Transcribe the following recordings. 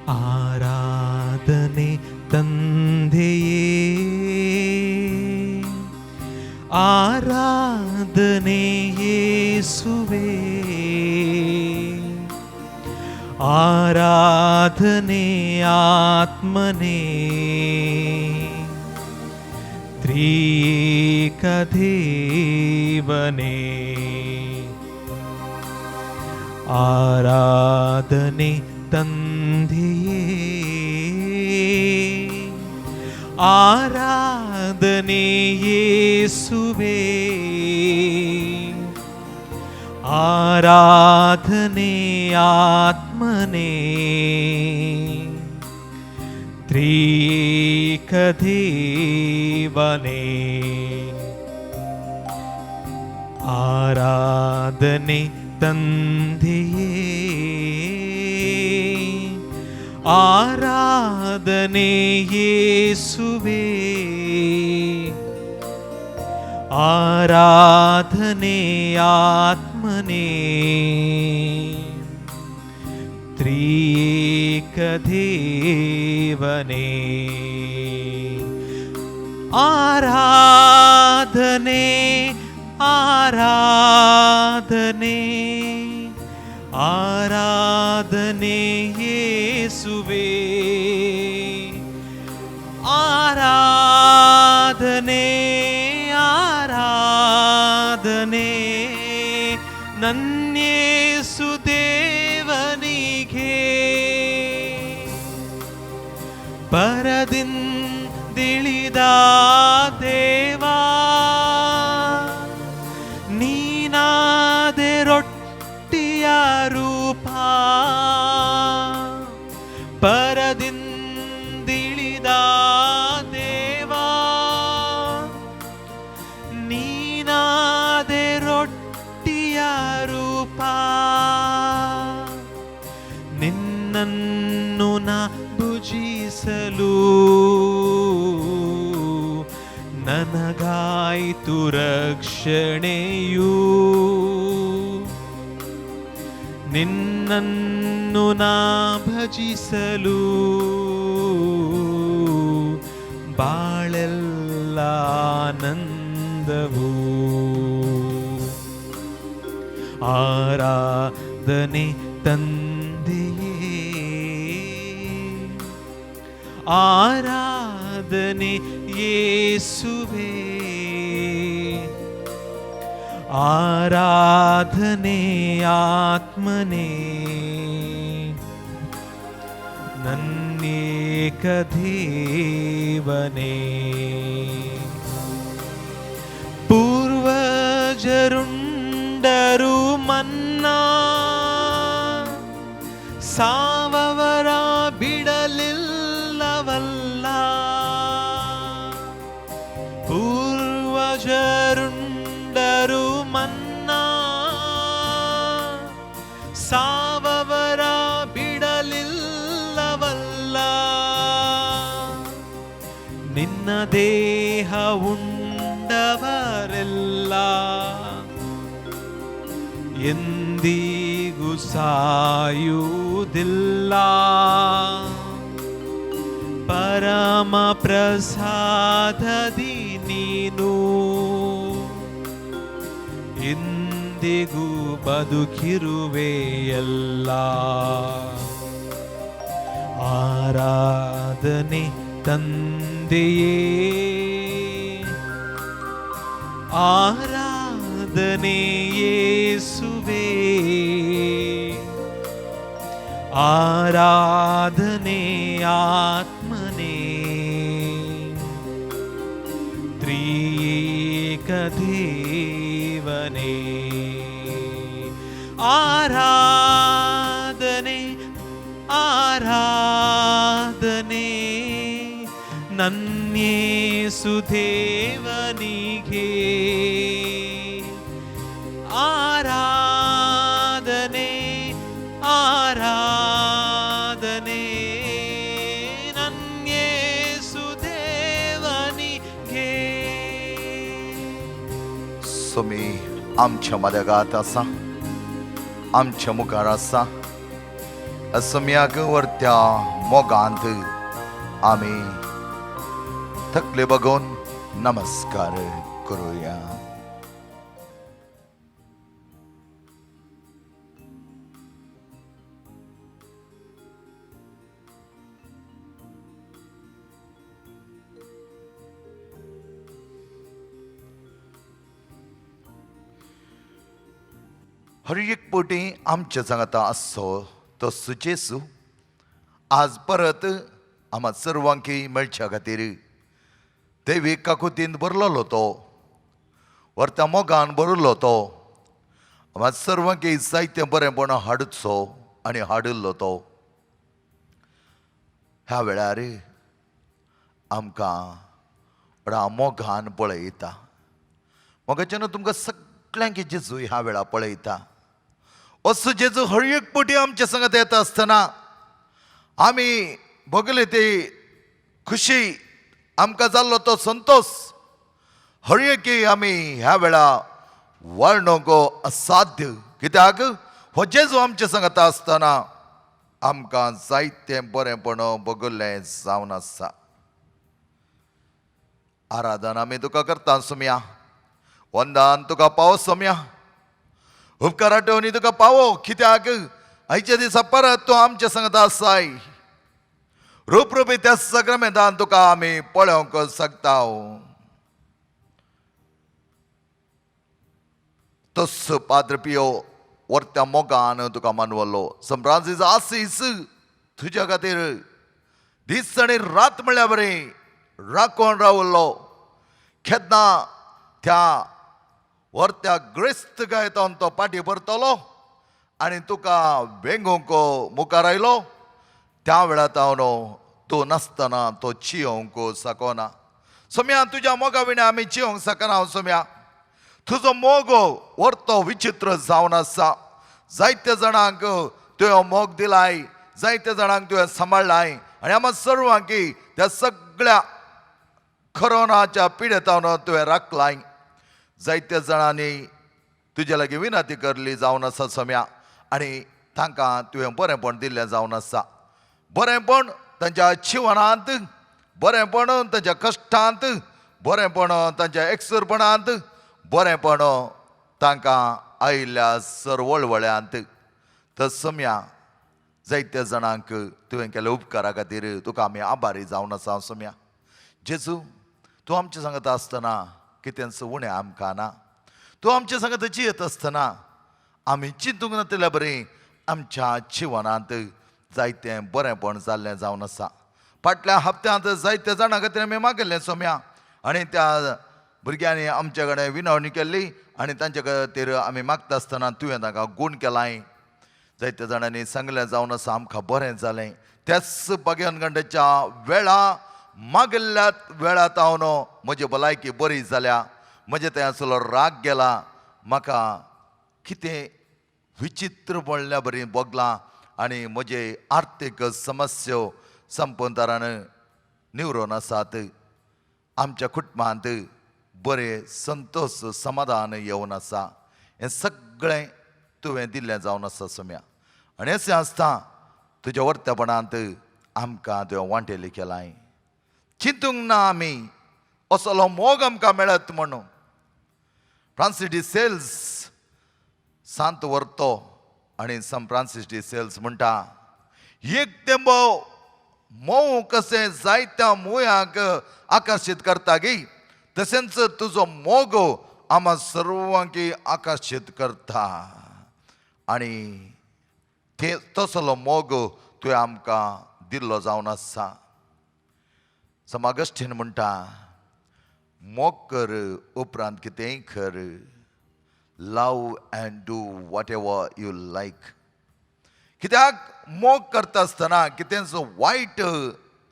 ಆರಾಧನೆ ತಂದೆಯೇ, ಆರಾಧನೆ ಯೇಸುವೇ, ಆರಾಧನೆ ಆತ್ಮನೇ, ತ್ರಿಯೇಕ ದೇವನೇ. ಆರಾಧನೆ ತಂದೆಯೇ, ಆರಾಧನೆ ಯೇಸುವೇ, ಆರಾಧನೆ ಆತ್ಮನೇ, ತ್ರಿಯೇಕ ದೇವನೇ. ಆರಾಧನೆ ತಂದೆಯೇ, ಆರಾಧನೆ ಯೇಸುವೇ, ಆರಾಧನೆ ಆತ್ಮನೇ, ತ್ರಿಯೇಕ ದೇವನೇ. ಆರಾಧನೆ ಆರಾಧನೆ ಆರಾಧನೆ ಯೇಸುವೇ, ಆರಾಧನೆ ಆರಾಧನೆ ನನ್ಯೇಸು ದೇವನಿಗೆ. ಪರದಿಂದಿಳಿದ ದೇವಾ, ನೀನಾದೆ ರೊಟ್ಟಿಯ ರೂಪ. ಪರದಿಂದಿಳಿದ ದೇವಾ, ನೀನಾದೆ ರೊಟ್ಟಿಯ ರೂಪ. ನಿನ್ನನ್ನು ನಾ ಭುಜಿಸಲು ನನಗಾಯಿತು ರಕ್ಷಣೆಯು. ನಿನ್ನನ್ನು ನಾ ಭಜಿಸಲು ಬಾಳೆಲ್ಲ ಆನಂದವು. ಆರಾಧನೆ ತಂದೆಯೇ, ಆರಾಧನೆ ಯೇಸುವೇ, ಆರಾಧನೆ ಆತ್ಮನೇ, ನನ್ಯೇಕ ದೇವನೇ. ಪೂರ್ವಜರುಂಡರು ಮನ್ನಾ, ಸಾವವರ ಬಿಡಲಿಲ್ಲವಲ್ಲ. ಪೂರ್ವಜರುಂಡರು ಮನ್ನಾ, ಸಾವವರ ಬಿಡಲಿಲ್ಲವಲ್ಲ. ನಿನ್ನ ದೇಹ ಉಂಡವರೆಲ್ಲ ಎಂದಿಗೂ ಸಾಯುವುದಿಲ್ಲ. ಪರಮ ಪ್ರಸಾದದಿ ನೀನು ಎಂದಿಗೂ ಬದುಕಿರುವೆಯಲ್ಲ. ಆರಾಧನೆ ತಂದೆಯೇ, ಆರಾಧನೆ ಯೇಸುವೇ, ಆರಾಧನೆ ಆತ್ಮನೇ, ತ್ರಿಯೇಕ ದೇವನೇ. ಆರಾಧನೆ ಆರಾಧನೆ ನನ್ಯೇಸು ದೇವನಿಗೆ. ಆರಾಧನೆ ಆರಾಧನೆ ನನ್ಯೇಸು ದೇವನಿಗೆ. तुम्ही आमच्या मदगात आसा, आमच्या मुखार आसा. असम्याक वर्त त्या मोगांत आम्ही थकले बघून नमस्कार करूया. हर एक पोटी आमच्या सांगता असो तो सुचेसू आज परत आम्हा सर्वांकी मेळच्या खातीर देवी काकुतीन बरलो तो वर्त्या मोगान बरलो तो आम्हा सर्वांकी जायते बरेपण हाडचो आनी हाडिल्लो तो. ह्या वेळार आमकां मोगान पळयता. मोगाच्यान तुमकां सगळ्यांक जेजू ह्या वेळा पळयता. असो जेजू हर एक पटी आमच्या संगत येता आसतना आमी भोगले ती खुशी आमकां जाल्लो तो संतोष हर एक आमी ह्या वेळा वर्णोंक असाध्य. कित्याक हो जेजू आमच्या संगत आसतना आमकां जायते बरेपण भोगलें जावन आसा. आराधन आमी तुका करता सोम्या. वंदन तुका पावो सोम्या. उपकार आठवणी तुका पावो. कित्याक आयच्या दिसा परत तूं आमच्या संगत आसाय. रूपरूपी त्या सक्रमेंतान तुका आमी पळोवंक शकता. तोच पाद्र पियो वर्त्या मोगान तुका मानवलो. सम फ्रांसीस आसीस तुज्या खातीर दीस आनी रात म्हणल्या बरें राखून रावलो. केन्ना त्या वर्त्या ग्रेस्त गायतान तो पाटी भरतलो आनी तुका वेंगूंक मुखार आयलो. त्या वेळार हांव तूं नासतना तो चियोंक साकोना. सोम्या तुज्या मोगा विणें आमी चियोंक शकना. सोम्या तुजो मोग वर्तो विचित्र जावन आसा. जायत्या जाणांक तुवें मोग दिलाय. जायत्या जाणांक तुवें सांबाळ्ळाय आनी आम्हा सर्वांक त्या सगळ्या कोरोनाच्या पिडेतावन तुवें राखलाय. जायत्या जाणांनी तुजे लागीं विनंती करली जावन आसा सोम्या. आनी तांकां तुवें बरेंपण दिल्लें जावन आसा. बरेंपण तांच्या जिवनांत, बरेंपण तांच्या कश्टांत, बरेंपण तांच्या एकसुरपणांत, बरेंपण तांकां आयिल्ल्या सरवळवळ्यांत. तर सोम्या जायत्या जाणांक तुवें केल्या उपकारा खातीर तुका आमी आभारी जावन आसा. सोम्या जेजू तूं आमच्या सांगत आसतना कितेंच उणें आमकां ना. तूं आमच्या सांगत जियेत आसतना आमी चिंतूंक नातल्या बरें आमच्या जिवनांत जायतें बरेंपण जाल्लें जावन आसा. फाटल्या हप्त्यांत जायत्या जाणां खातीर आमी मागिल्लें सोम्या. आनी त्या भुरग्यांनी आमचे कडेन विनवणी केल्ली आनी तांचे खातीर आमी मागता आसतना तुवें तांकां गूण केलाय. जायत्या जाणांनी सांगलें जावन आसा आमकां बरें जालें. त्याच भगवंताच्या वेळा मागिल्ल्या वेळात हांव म्हजी भलायकी बरी जाल्या. म्हजे थंयसरलो राग गेला. म्हाका कितें विचित्र म्हणल्या बरी भोगलां आनी म्हजे आर्थीक समस्यो संपून निवरून आसात. आमच्या कुटुंबांत बरें संतोष समाधान येवन आसा. हें सगळें तुवें दिल्लें जावन आसा सोम्या. आनी अशें आसता तुज्या वर्तेपणांत आमकां तुवें वांटेली केलाय. चिंतूंक ना आमी असलो मोग आमकां मेळत म्हणून. फ्रांसीस डी सेल्स सांत व्हरतो आनी सम फ्रांसीस डी सेल्स म्हणटा एक तेंबो मोव कशें जायत्या मुयांक आकर्शीत करता गे तशेंच तुजो मोग आम्हा सर्वांक आकर्शीत करता. आनी ते तसलो मोग तुवें आमकां दिल्लो जावन आसा. सम ऑगस्टीन म्हणटा मोग कर उपरांत कितेंय कर. Love and do whatever you like. कित्याक मोग करता आसतना कितेंच वायट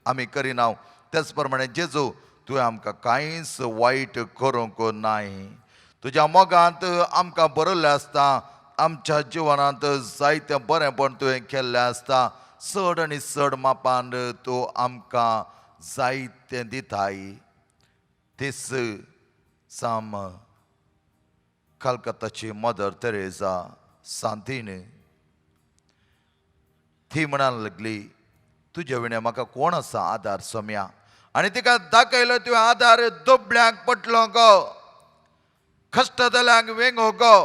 आमी करिना. तेच प्रमाणे जेजू तुवें आमकां कांयच वायट करूंक नाय. तुज्या मोगांत आमकां बरयल्लें आसता. आमच्या जिवनांत जायतें बरेंपण तुवें केल्लें आसता. चड आनी चड मापान तूं आमकां जायतें दिताय. तेच साम कलकत्ताची मदर तेरेसा सांतीन ती म्हणान लागली तुझे विणे म्हाका कोण आसा आधार सोम्या. आनी तिका दाखयलो तुवें आधार दोबड्यांक पटलो गो, कश्टतल्यांक वेंगो गो,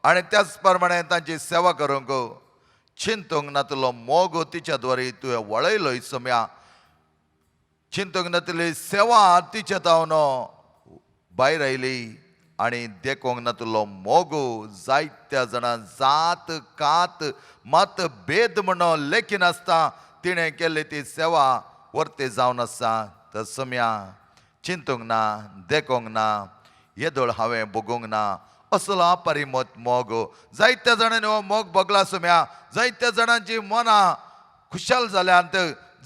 आनी त्याच प्रमाणे तांची सेवा करूंक गो. चिंतूंक नातलो मोग तिच्या द्वारे तुवें वळयलो सोम्या. चिंतूंक नातली सेवा तिच्या तावनो भायर आयली आनी देखूंक नातलो मोगो जायत्या जाणां जात कात मत भेद म्हणो लेखीन आसता तिणें केल्ली ती सेवा वर्ते जावन आसा. तर सोम्या चिंतूंक ना, देखूंक ना, येदोळ हांवें बगूंक ना, असलो अपरिमत मोग. जायत्या जाणांनी हो मोग बगला सोम्या. जायत्या जाणांची मनां खुशाल जाल्यांत,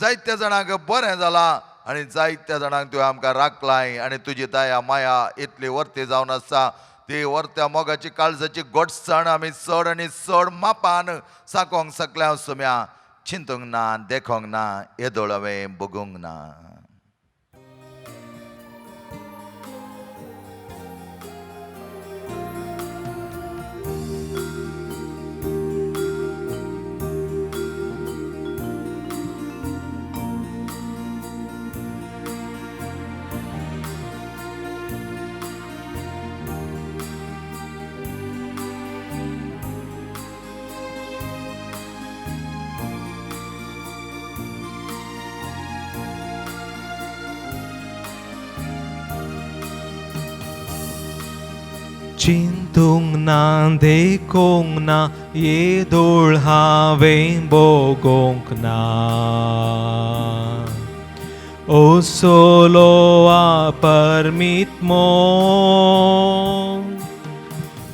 जायत्या जाणांक बरें जालां आनी जायत्या जाणांक तुवें आमकां राखलाय आनी तुजी दया माया इतली वर्ती जावन आसा. ती वर्त्या मोगाची काळजाची गोडसाण आमी चड आनी चड मापान साकोंक सकल्या सोम्या. चिंतूंक ना, देखूंक ना, येदोळ हांवें बगूंक ना. चिंतूंक ना, देखूंक ना, येदोळ हांवें बगूंक ना. असलो अपरिमीत मोग.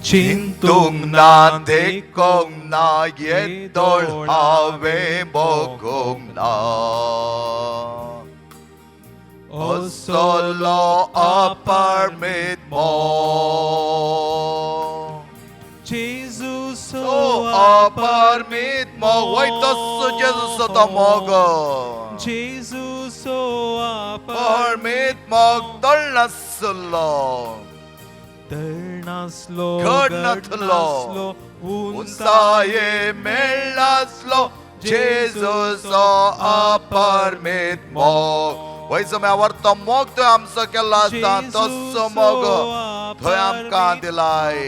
चिंतूंक ना, देखूंक ना, येदोळ हांवें बगूंक ना. असलो अपरिमीत मोग. जेजू तो अपरिमीत मोग वयतो जेजूचो तो मोग. जेजू अपरिमीत मोग तळनासलो, तळनासलो, घड नासलो, उंचाये मेळनासलो. जेजूचो अपरिमीत मोग. वय सोम्या वर्तो मोग तुवें आमचो केल्लो आसता. तसो मोग थंय आमकां दिलाय.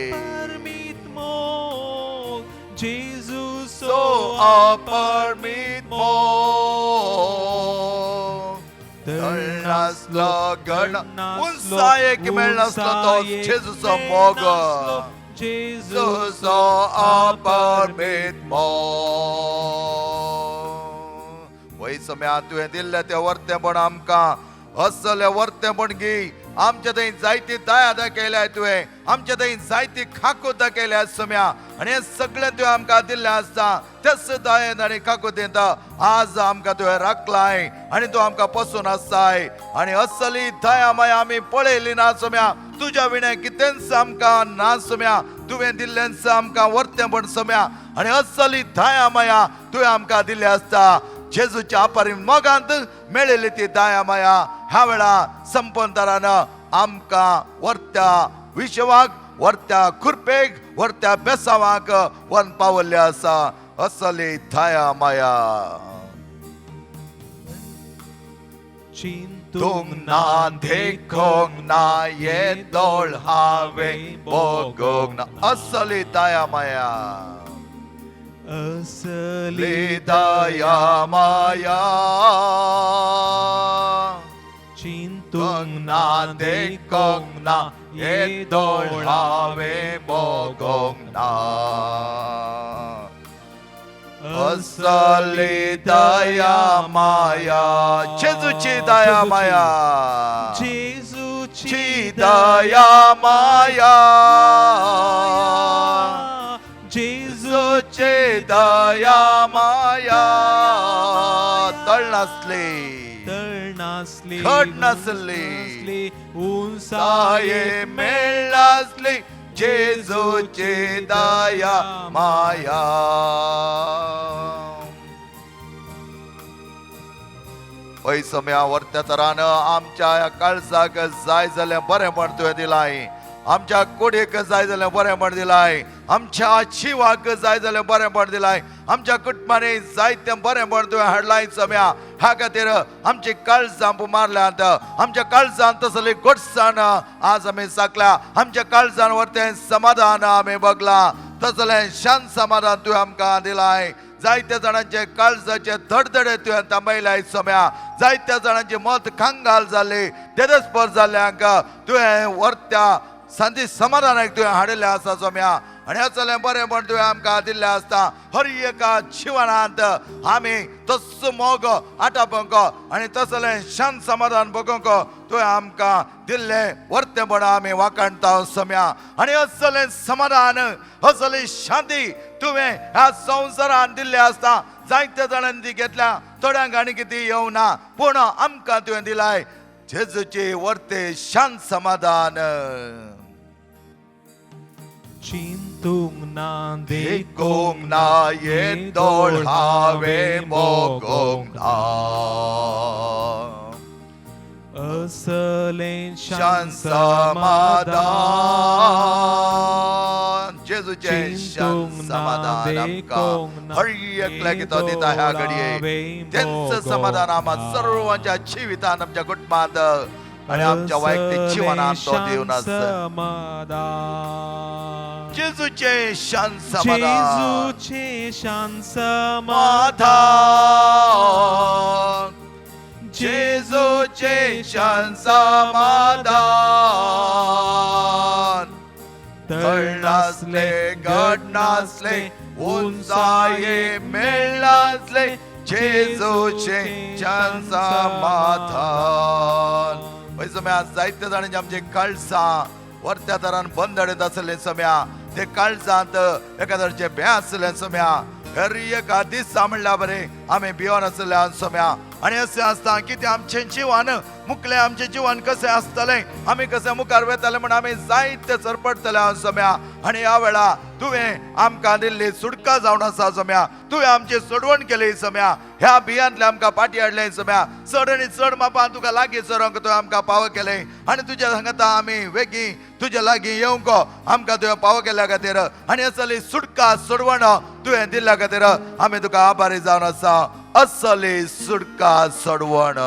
जेजूचो अपरिमीत मोग. तळनासलो, घड उंचायेक मेळनासलो तो जेजूचो मोग. जेजूचो अपरिमीत मोग. वय सोम्या तुवें दिल्लें तें वर्तेपण आमकां असलें वर्तेपण घे. आमच्या थंय जायती दया दाखयल्या तुवें, आमच्या थंय जायती खाकूत दाखयल्या सोम्या. आनी हें सगळें तुवें आमकां दिल्लें आसता. तेच दयेन आनी खाकुतेंत आज आमकां तुवें राखलाय आनी तूं आमकां पसून आसाय. आनी असली दया माया आमी पळयली ना सोम्या. तुज्या विणें कितेंच आमकां ना सोम्या. तुवें दिल्लेंच आमकां वर्तेपण सोम्या. आनी असली दया माया तुवें आमकां दिल्ली आसता. जेजूच्या अपरिमीत मोगांत मेळिल्ली ती दया माया ह्या वेळा संपंतरान आमकां वर्त्या विश्वाक, वर्त्या खुरपेक, वर्त्या बेसावाक वन पावल्ली आसा. असली दया माया. चिंतूंक ना, देखूंक ना, येदोळ हांवें बगूंक ना. असली दया माया. असली दया माया. चिंतूंक ना, देखूंक ना, येदोळ हांवें बगूंक ना. असली दया माया. जेजूची दया माया. जेजूची दया माया. जेजूची दया माया. तळनासली, घड नासली, उंचाये मेळनासली. जेजूची दया माया. वय सोम्या वर्त्या तरान आमच्या ह्या काळजाक जाय जालें बरेंपण तुवें दिलाय. आमच्या कोडयेक जाय जाल्यार बरेंपण दिलाय, आमच्या जिवाक जाय जाल्यार बरेंपण दिलाय, आमच्या कुटुंबाने जायतें बरेंपण तुवें हाडलाय सम्या. ह्या खातीर आमची काळजां मारल्यांत, आमच्या काळजान तसली गोडसाण आज आमी साकल्या, आमच्या काळजान वरतें समाधान आमी बगला, तसलें शांत समाधान तुवें आमकां दिलाय. जायत्या जाणांचे काळजाचे धडधडे तुवें थांबयल्याय सम्या. जायत्या जाणांची मत कांगाल जाली, तेदस्पर जाल्ल्यांक तुवें वरत्या सांती समाधानाक तुवें हाडिल्लें आसा सम्या. आनी असलें बरेंपण तुवें आमकां दिल्लें आसता. हर एका जिवनांत आमी तस्सो मोग आटापंक आनी तसलें शांत समाधान बगोवंक तुवें आमकां दिल्लें वर्तेपण आमी वाखाणटा सम्या. आनी असलें समाधान, असली शांती तुवें ह्या संवसारान दिल्लें आसता. जायत्या जाणांनी ती घेतल्या, थोड्यांक आनी कितें येवना, पूण आमकां तुवें दिलाय जेजूची वर्ते शांत समाधान. चिंतूंक ना, देखूंक ना, येदोळ हांवें मोगोंक ना. असलें शांत समाधान, जेजूचें शांत समाधान आमकां हर एकल्याक तो दिता ह्या घडये. तेंच समाधान आम्हा सर्वांच्या जिवितांत, आमच्या कुटुंबांत आणि आमच्या वैयक्तिक जीवनात तो दिवन आसा. जेजूचे शांत समाधान, जेजूचे शांत समाधान, जेजूचे शांत समाधान. तळ नासले, घट नासले, उंचाये मेळ नासले, जेजूचे शांत समाधान. पळय सम्या, जायत्या जाणांची आमचे काळजां वरत्या तरान बंदडत आसले सम्या. ते काळजांत एका तरेचे भे आसले सम्या. हर एका दिसा म्हणल्यार बरें आमी भियोन आसले सम्या. आनी अशें आसता की ते आमचें जिवन मुखलें, आमचें जिवन कशें आसतलें, आमी कशें मुखार वयतले म्हण आमी जायते सरपडटले सम्या. आनी ह्या वेळा तुवें आमकां दिल्ली सुटका जावन आसा सम्या. तुवें आमची सोडवण केली सम्या. ह्या भियांतले आमकां फाटीं हाडलें सम्या. चड आनी चड मापान तुका लागीं सरोंक तुवें आमकां पाव केलें. आनी तुज्या सांगता आमी वेगीं तुज्या लागीं येवंक आमकां तुवें पाव केल्या खातीर आनी असली सुटका सोडवण तुवें दिल्ल्या खातीर आमी तुका आभारी जावन आसा. असली सुटका सोडवण.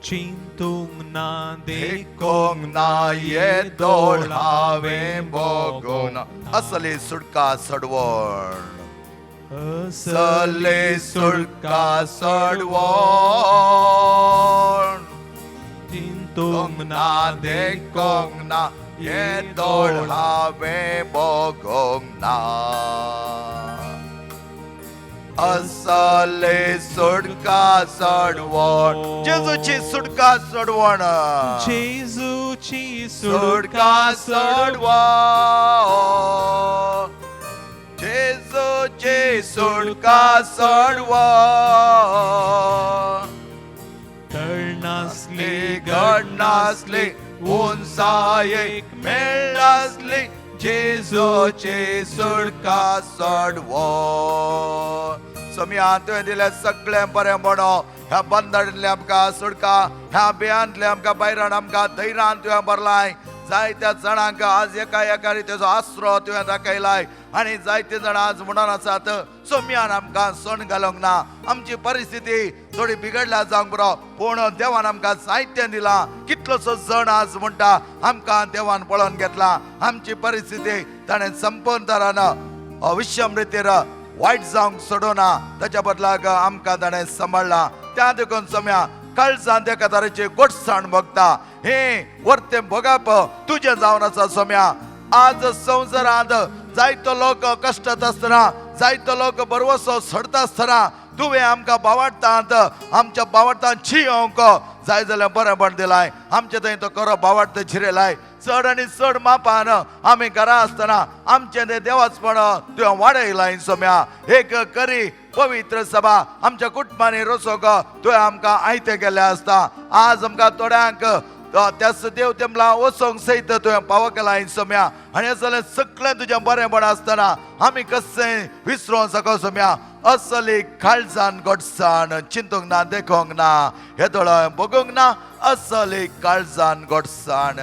चिंतूंक ना, देखूंक ना, येदोळ हांवें भोगूंक ना. असली सुटका सोडवण, असली सुटका सोडवण. चिंतूंक ना, देखूंक ना, येदोळ हांवें भोगूंक ना. असली सुटका सोडवण, जेजूची सुटका सोडवण, जेजूची सुटका सोडवण, जेजूची सुटका सोडवण. तळ नासली, घट नासली, उंचायेक मेळ नासली, जेजूची सुटका सोडवण. सम्या, तुवें दिलें सगळें बरें म्हणो. ह्या बंदडांतले आमकां सुटका, ह्या बियांतले आमकां भायरान आमकां धैर्यान तुवें भरलाय. जायत्या जाणांक आज एका एका रितीचो आसरो तुवें दाखयलाय. आनी जायते जाण आज म्हणून आसात सम्यान आमकां सण घालूंक ना. आमची परिस्थिती थोडी बिगडल्या जावंक बरो, पूण देवान आमकां साहित्य दिलां. कितलोसो जण आज म्हणटा आमकां देवान पळोवन घेतला. आमची परिस्थिती ताणें संपूर्ण तरान अविश्यम रितीर वायट जावंक सोडोना, ताच्या बदलाक आमकां ताणें सांबाळला. त्या देखून सम्या काळजांत एका तरेची गोडसाण भोगता. हे वर्ते भोगप तुजें जावन आसा सम्या. आज संवसारांत जायतो लोक कश्टात आसतना, जायतो लोक बरवसो सोडता आसतना तुवें आमकां भावार्थांत, आमच्या भावार्थांत जियोंक जाय जाल्यार बरेंपण दिलाय. आमचे थंय तो खरो भावार्थ जिरेलाय. चड आनी चड मापान आमी घरा आसतना आमचें तें देवाचपण तुवें वाडयलाय सम्या. एक करी पवित्र सभा आमच्या कुटुंबांनी रचोंक तुवें आमकां आयतें केल्लें आसता. आज आमकां थोड्यांक त्यास देव तेमला वसोंक सयत तुवें पाव केला सोम्या आनी असलें सगळें तुजें बरेंपण आसतना आमी कशें विसरों सको सोम्या असली काळजान घोडसाण चिंतूंक ना देखूंक ना हे दोळ्यान बगूंक ना असली काळजान घोडसाण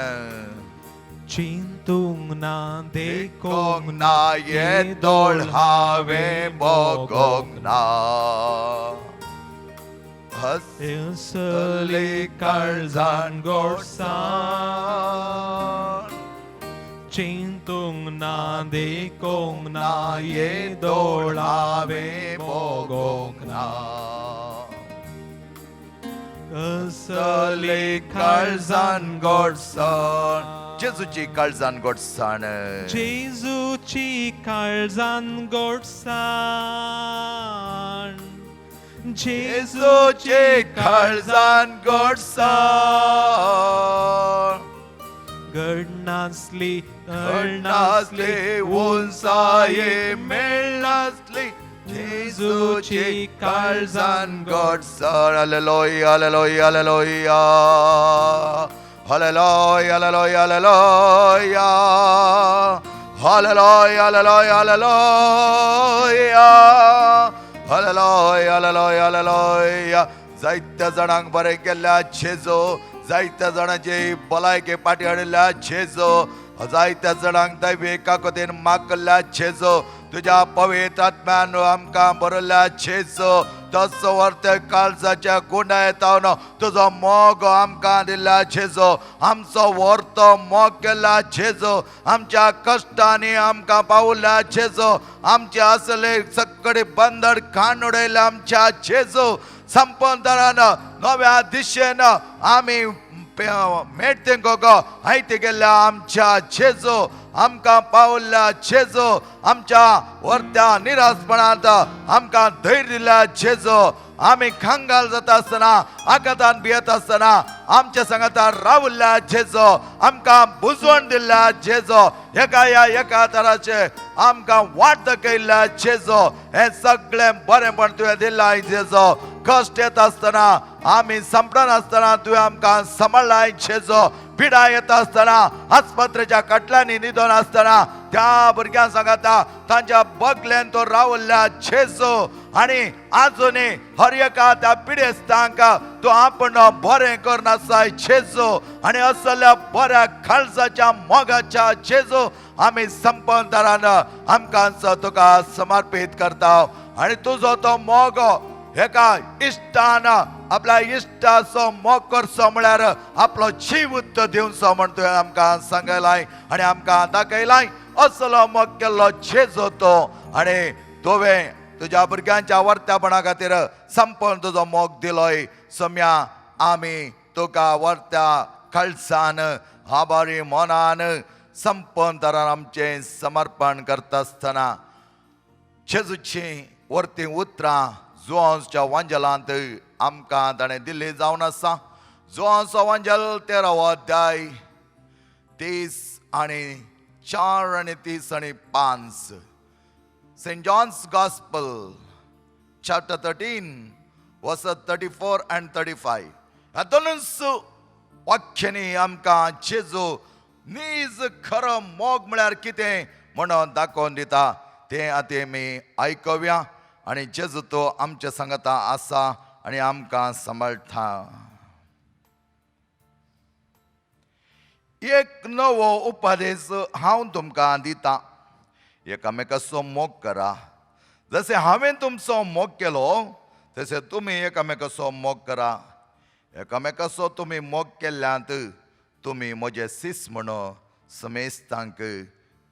चिंतूंक ना देखूंक देखूंक ना ये दोळ हांवें बगूंक ना असली काळजान घोडसाण चिंतूंक ना देखूंक ना ये दोळ हांवें बगूंक ना असली काळजान घोडसाण जेजूची काळजान घोडसाण जेजूची काळजान घोडसाण जेजूची काळजान घोडसाण घडनासली नासली उंचाये मेळनासली जेजूची काळजान घोडसाण hallelujah hallelujah hallelujah hallelujah hallelujah hallelujah hallelujah hallelujah hallelujah hallelujah hallelujah जायत्या जाणांक बरें केल्ल्या जेजो जायत्या जाणांची भलायके पाटी हाडिल्ल्या जेजो जायत्या जाणांक दैवी काकोतेन मागल्या जेजो तुझ्या पवित्र आत्म्यान आमकां बरयल्ल्या जेजो तसो वर्त काळजाच्या गुंडायेतावन तुजो मोग आमकां दिल्ल्या जेजो आमचो वर्त मोग केल्ल्या जेजो आमच्या कश्टांनी आमकां पावल्या जेजो आमचे असले सगळे बंदर काडून उडयल्या आमच्या जेजो संपदान नव्या दिशेन आमी मेळते गो आयते गेल्ल्या आमच्या जेजो आमकां पावल्ल्या जेजो आमच्या वर्त्या निराशपणांत आमकां धैर्य दिल्या जेजो आमी खांगाल जाता आसतना आकातान भियेत आसतना आमच्या सांगातार रावल्ल्या जेजो आमकां बुजवण दिल्ल्या जेजो एका तराचे आमकां वाट दाखयल्ल्या जेजो हे सगळें बरेंपण तुवें दिलां जेजो कश्ट येत आसतना आमी संपडन आसतना तुवें आमकां सांबाळ्ळाय जेजो पिडा येत आसतना आस्पत्रेच्या कटलांनी न्हिदोन आसतना त्या भुरग्यांक सांगता तांच्या बगलेन तो रावल्ल्या जेजो आनी आजुनी हर एका त्या पिडेस्तांक तो आपण बरें करनासाय जेजो आनी असल्या बऱ्या काळजाच्या मोगाच्या जेजो आमी संपदारान आमकां तुका समर्पीत करता आनी तुजो तो मोग एका इश्टान आपल्या इश्टाचो मोग करचो म्हळ्यार आपलो जीव उत्तर दिवचो म्हण तुवें आमकां सांगलाय आनी आमकां दाखयलाय असलो मोग केल्लो जेजो तो आनी तुवें तुज्या भुरग्यांच्या वर्त्यापणा खातीर संपूर्ण तुजो मोग दिलोय सम्या आमी तुका वर्त्या काळजान आभारी मनान संपूर्ण तरान आमचें समर्पण करता आसतना जेजूची वर्ती उतरां जोन्सच्या वांजलांत आमकां ताणें दिल्ली जावन आसा जोन्सो वांजल 13 अध्याय 30 आनी 4 आनी 30 आनी 5 St. John's Gospel chapter 13 verses 34 and 35 ह्या दोनूच वाक्यांनी आमकां जेजू नीज खरो मोग म्हळ्यार कितें म्हणून दाखोवन दिता तें आतां आमी आयकुया आनी जेजू तो आमच्या सांगता आसा आनी आमकां सांबाळटा एक नवो उपदेश हांव तुमकां दितां एकामेकाचो मोग करा जसे हांवें तुमचो मोग केलो तसे तुमी एकामेकाचो मोग करा एकामेकाचो तुमी मोग केल्ल्यात तुमी म्हजे सीस म्हणून समेस्तांक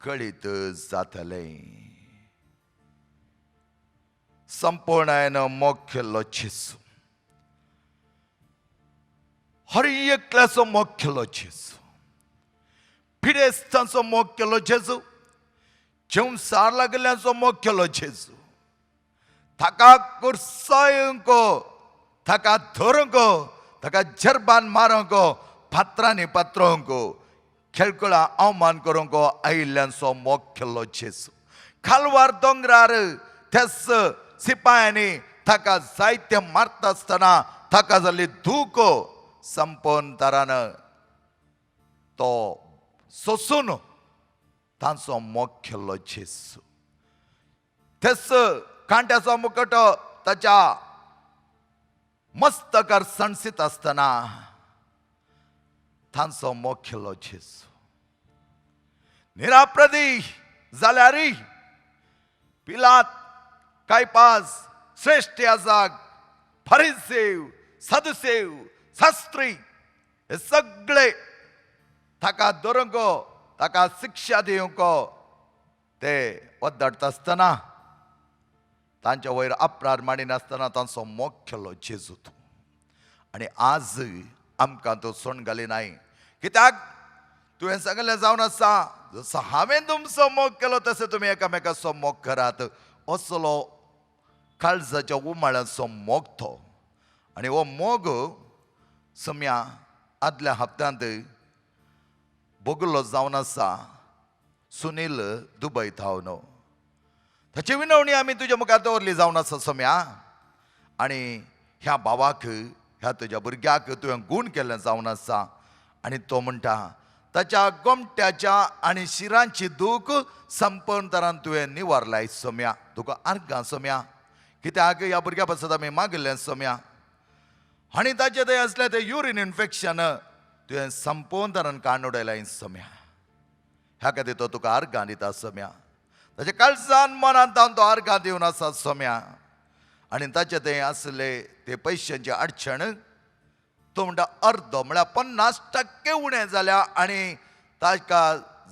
कळीत जातले संपूर्ण मोग केल्लो जेजू हर एकल्याचो मोग केलो जेजू पिडेस्तांचो मोग केलो जेजू जेवसार लागल्ल्याचो मोग केलो जेजू ताका कुर्सायुंक ताका धरूंक ताका जरबान मारूंक फातरांनी पात्रोवंक खेळकुळा अवमान करूंक आयिल्ल्यांचो मोग केल्लो जेजू खालवार दोंगरार तेच सिपायांनी ताका जायते मारता आसतना ताका जाल्ली धूक संपूर्ण तरान तो सोसून तांचो मोग केल्लो जेसू. तेच कांट्याचो मुकुट ताच्या मस्तकार सणसीत आसतना तांचो मोग केल्लो जेसू. निरापराधी जाल्यारय पिलात, कायपास, श्रेष्ठ याजक, फरिसेव, सदुसेव, शास्त्री हे सगळे ताका धरूंक, ताका शिक्षा दिवंक ते वद्दाडता आसतना तांच्या वयर अपराध मांडिनासतना तांचो मोग केल्लो जेजू तूं. आनी आज आमकां तो सोण घालिनाय, कित्याक तुवें सांगलें जावन आसा जसो हांवें तुमचो मोग केलो तसो तुमी एकामेकाचो मोग करात. असलो काळजाच्या उमाळ्याचो मोग तो. आनी हो मोग सम्या आदल्या हप्त्यांत भोगलो जावन आसा सुनील दुबय थावन. ताची विनवणी आमी तुज्या मुखार दवरली जावन आसा सम्या. आनी ह्या भावाक, ह्या तुज्या भुरग्याक तुवें गूण केल्लें जावन आसा. आनी तो म्हणटा ताच्या गोमट्याच्या आनी शिरांची दूख संपवून तरान तुवें निवारलाय सम्या. तुका आर्गां सम्या, कित्याक ह्या भुरग्या पासत आमी मागिल्लें सम्या. आनी ताचें थंय असलें तें युरीन इन्फेक्शन तुवें संपवून तरान काडून उडयलाय सम्या. ह्या खातीर तो तुका आर्गां दिता सम्या. ताच्या काळजान मनांत तो आर्गां दिवन आसा सम्या. आनी ताचें थंय आसले ते पयशांची अडचण तो म्हणटा अर्द म्हळ्यार 50% उणें जाल्या आनी ताका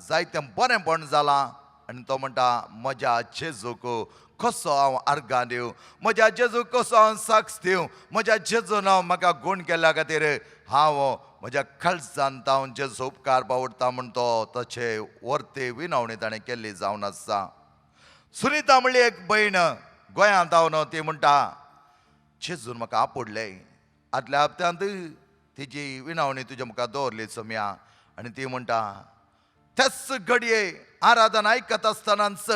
जायतें बरेंपण जालां. आनी तो म्हणटा म्हज्या जेजूक कसो हांव आर्गां दिवं, म्हज्या जेजूक कसो हांव साक्ष दिवं, म्हज्या जेजून म्हाका गूण केल्ल्या खातीर हांव म्हज्या काळजांत हांव जेजू उपकार बावडटा म्हूण तो तशे वर्ते विनवणी ताणें केल्ली जावन आसा. सुनीता म्हणली एक भयण गोंयांत हांव ती म्हणटा जेजून म्हाका आपडलें. आदल्या हप्त्यांत तिची विनवणी तुज्या मुखार दवरली सम्या. आनी ती म्हणटा तेच घडये आराधना आयकत आसतनाच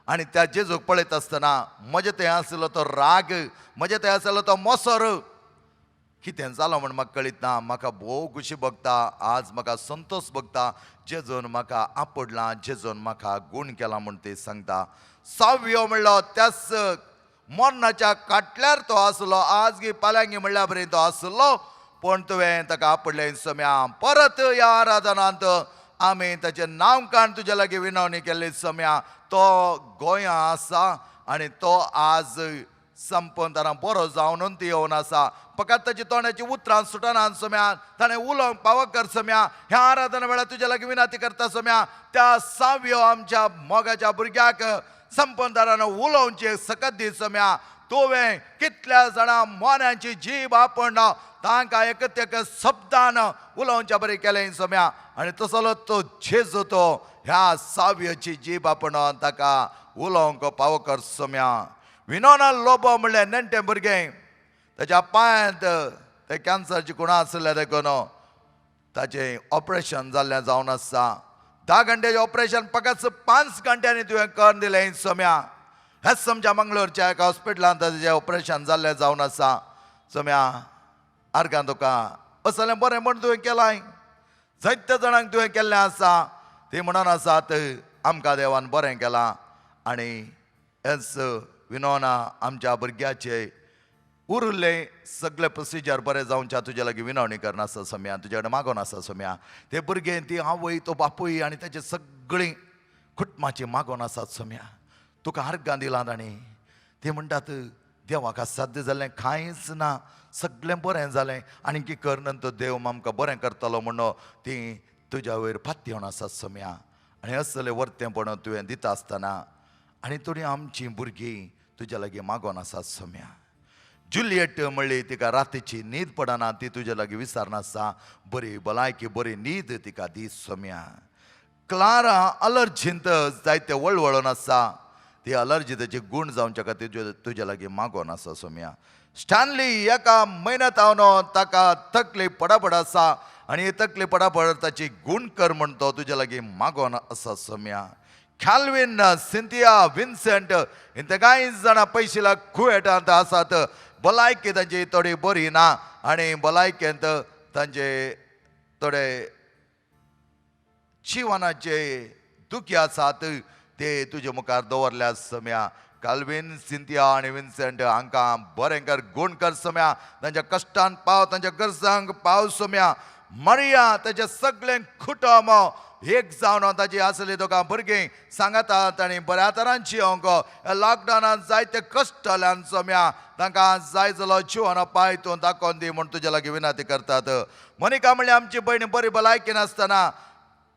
आनी त्या जेजूक पळयत आसतना म्हजे थंय आसलो तो राग, म्हजे थंय आसलो तो मोसोर कितें जालो म्हूण म्हाका कळीत ना. म्हाका भोव खुशी भोगता, आज म्हाका संतोश भोगता. जेजून म्हाका आपडलां, जेजून म्हाका गूण केला म्हूण ती सांगता. साव्यो म्हणलो त्याच मरणाच्या काटल्यार तो आसलो, आज गी फाल्यांगी म्हणल्या बरें तो आसलो, पण तुवें ताका आपडलें सम्या. परत ह्या आराधनांत आमी ताचें नांव काण तुज्या लागीं विनवणी केल्ली सम्या. तो गोंयां आसा आनी तो आज संपवून बरो जावन ती येवन आसा. फकत ताची तोंडाची उतरां सुटना सम्या. ताणें उलोवंक पाव कर सम्या. ह्या आराधना वेळार तुज्या लागीं विनंती करता सम्या. त्या साव्यो आमच्या मोगाच्या भुरग्याक संपवून उलोवची सकत दी सम्या. तुवें कितल्या जाणां मोन्यांची जीब आपण तांकां एक शब्दान उलोवच्या बरें केलें सम्या. आनी तसलो तो जेजू तो ह्या साव्याची जीब आपण ताका उलोवंक पाव कर सम्या. विनोना लोबो म्हणलें नेणटें भुरगें, ताच्या पांयांत ते कॅन्सरची कुणा आसले देखून ताचें ऑपरेशन जाल्लें जावन आसा. 10 घंट्याचें ऑपरेशन फकत 5 घंट्यांनी तुवें करून दिलें सम्या. हेच आमच्या मंगळूरच्या एका हॉस्पिटलांत ताचें ऑपरेशन जाल्लें जावन आसा सम्या. आर्गां तुका असलें बरें म्हण तुवें केलां, जायत्या जाणांक तुवें केल्लें आसा. ती म्हणून आसात आमकां देवान बरें केलां. आनी हेच विनोना आमच्या भुरग्याचे उरले सगळे प्रोसिजर बरें जावच्या तुज्या लागीं विनवणी करना आसा सम्या. तुजे कडेन मागोन आसा सम्या. ते भुरगें, ती आवय, तो बापूय आनी ताचे सगळीं कुटुंबाची मागोन आसात सम्या. तुका आर्गां दिलां ताणी. ती म्हणटात देवाक साध्य जाल्लें कांयच ना, सगळें बरें जालें. आनी की कर नंतर देव आमकां बरें करतलो म्हणून ती तुज्या वयर पातयेवन आसात सम्या. आनी असलें वर्तेपण तुवें दिता आसतना आनी थोडीं आमचीं भुरगीं तुज्या लागीं मागोन आसात सम्या. जुलियट म्हणली तिका रातीची न्हीद पडना, ती तुज्या लागीं विचारना आसा. बरी भलायकी, बरी न्हीद तिका दी सम्या. क्लारा अलर्जींत जायते वळवळून आसा. ती अलर्जी ताची गूण जावच्या खातीर तुज्या लागीं मागोन आसा सम्या. स्टॅनली एका म्हयन्यांत हांव ताका तकली पडापड आसा आनी तकली पडापड ताची गूण कर म्हण तो तुज्या लागीं मागोन आसा सम्या. कॅल्विन, सिंथिया, विन्सेंट हे कांय जाणां पयशिल्या कुवेटांत आसात. भलायकी तांची थोडी बरी ना आनी भलायकेंत तांचे थोडे जिवनाचे दुखी आसात ते तुजे मुखार दवरल्या सम्या. काल्विन, सिंथिया आणि विन्सेंट हांकां बरें कर, गूण कर सम्या. तांच्या कश्टान पाव, तांच्या गरजांक पाव सम्या. मरिया ताचे सगळें कुटुंब एक जावन ताची आसली तुका भुरगीं सांगातात आनी बऱ्या तरांची अंको ह्या लॉकडावनान जायते कश्ट आल्यान सम्या तांकां जाय जालो जिवन पाय तूं दाखोवन दी म्हूण तुजे लागीं विनंती करतात. मनिका म्हणली आमची भयण बरी भलायकी नासतना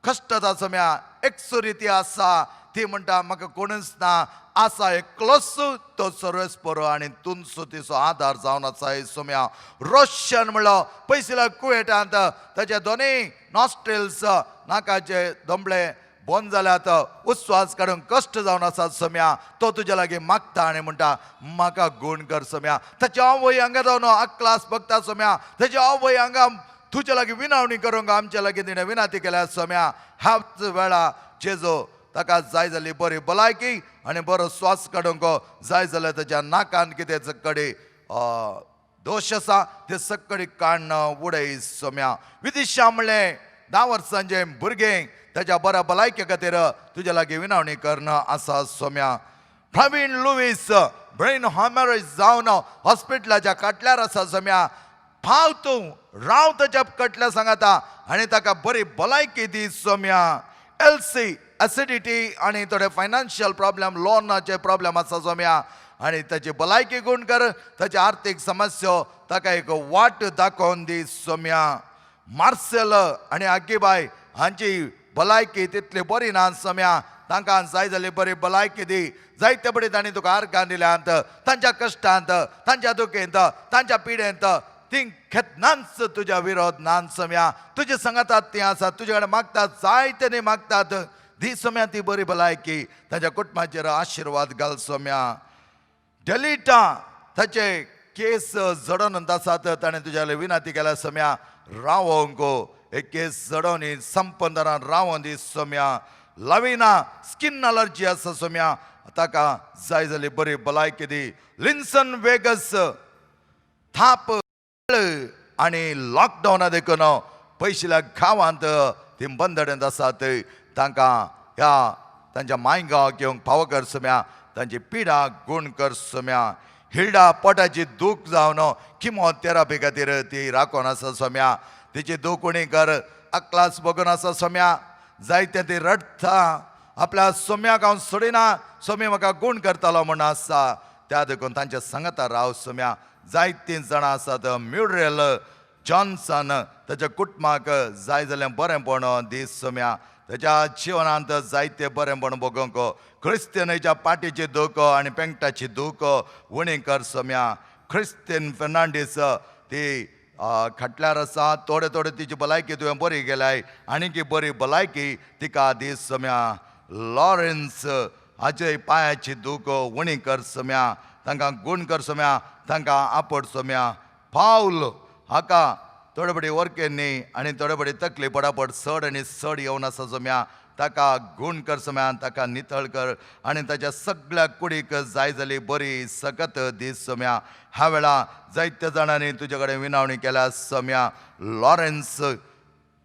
कश्ट जाता सम्या. एकसुरी ती आसा ती म्हणटा म्हाका कोणूच ना, आसा एकलोच तो सर्वेस्परो आनी तुमचो तिचो आधार जावन आसा हे सोम्या. रोशन म्हणलो पयसल्या कुवेटांत ताचे दोनूय नॉस्ट्रेल्स नाकाचे दमळे बंद जाल्यात, उस्वास काडून कश्ट जावन आसा सम्या. तो तुजे लागीं मागता आनी म्हणटा म्हाका गूण कर सम्या. ताची आवय हांगा जावन क्लास बघता सम्या. ताची आवय हांगा तुजे लागीं विनवणी करूंक आमचे लागीं तिणें विनंती केल्या सम्या. ह्याच वेळा जेजो ताका जाय जाली बरी भलायकी आनी बरो स्वास काडूंक जाय जाल्यार ताच्या नाकान कितें सकडी दोश आसा ते सकडी काडणं उडय सम्या. विदिशा म्हणलें 10 वर्सांचे भुरगें ताच्या बऱ्या भलायके खातीर तुजे लागीं विनवणी करणं आसा सम्या. प्रवीण लुईस ब्रेन हॅमरेज जावन हॉस्पिटलाच्या कटल्यार आसा सम्या. पाव तूं राव ताच्या कटल्या सांगाता आनी ताका बरी भलायकी दी सम्या. एलसी एसिडिटी आनी थोडे फायनान्शियल प्रॉब्लेम, लोनाचे प्रॉब्लेम आसा सम्या. आनी ताची भलायकी गूण कर, ताची आर्थीक समस्या ताका एक वाट दाखोवन दी सम्या. मार्सेल आनी आगीबाई हांची भलायकी तितली बरी ना सम्या. तांकां जाय जाली बरी भलायकी दी. जायते बडी तांणी तुका आर्गां दिल्यांत, तांच्या कश्टांत, तांच्या दुखेंत, तांच्या पिडेंत ती खेतनांच तुज्या विरोध नान सम्या. तुजे सांगातात ती आसा, तुजे कडेन मागतात, जायते न्ही मागतात. दी सम्या ती बरी भलायकी. ताच्या कुटुंबाचेर आशिर्वाद घाल सम्या. डेलिटा ताचे केस जडोन आसात, ताणें तुज्या विनंती केल्या सम्या. रावोंक एक केस जडोनी संपंदरान रावोन दी सम्या. लविना स्किन अलर्जी आसा सम्या, ताका जाय जाली बरी भलायकी दी. लिन्सन वेगस थाप आनी लॉकडावना देखून पयशिल्ल्या गांवांत ती बंदडेंत आसात. तांकां ह्या तांच्या मायगांव घेवंक फावो कर सम्या. तांची पिडा गूण कर सम्या. हिल्डा पोटाची दूख जावन किमोथेरपी खातीर ती राखोन आसा सम्या. तिची दूख उणी कर. क्लास बघून आसा सम्या. जायते ती रडटा, आपल्या सोम्याक हांव सोडिना, सोमी म्हाका गूण करतालो म्हूण आसा. त्या देखून तांच्या सांगाता राव सम्या. जायतीं जाणां आसात. म्युरेल जॉन्सन ताच्या कुटुंबाक जाय जाल्यार बरेंपण दी सम्या. ताच्या जिवनांत जायते बरेंपण बगोवंक क्रिस्तियनाच्या पाटीची दूख आनी पेंगटाची दूख उणी कर सम्या. क्रिस्तियन फेर्नांडीस ती खटल्यार आसा. थोडे थोडे तिची भलायकी तुवें बरी केल्याय, आनीक बरी भलायकी तिका दी सम्या. लॉरेन्स हाचे पांयाची दूख उणी कर सम्या. तांकां गूण कर सम्या. तांकां आपड सम्या. पावल हाका थोडे बडी वर्केनी आनी थोडे बडी तकली पडापड चड आनी चड येवन आसा सम्या. ताका गूण कर सम्या. ताका नितळ कर आनी ताच्या सगळ्या कुडीक जाय जाली बरी सकत दी सम्या. ह्या वेळा जायत्या जाणांनी तुजे कडेन विनवणी केल्या सम्या. लॉरेन्स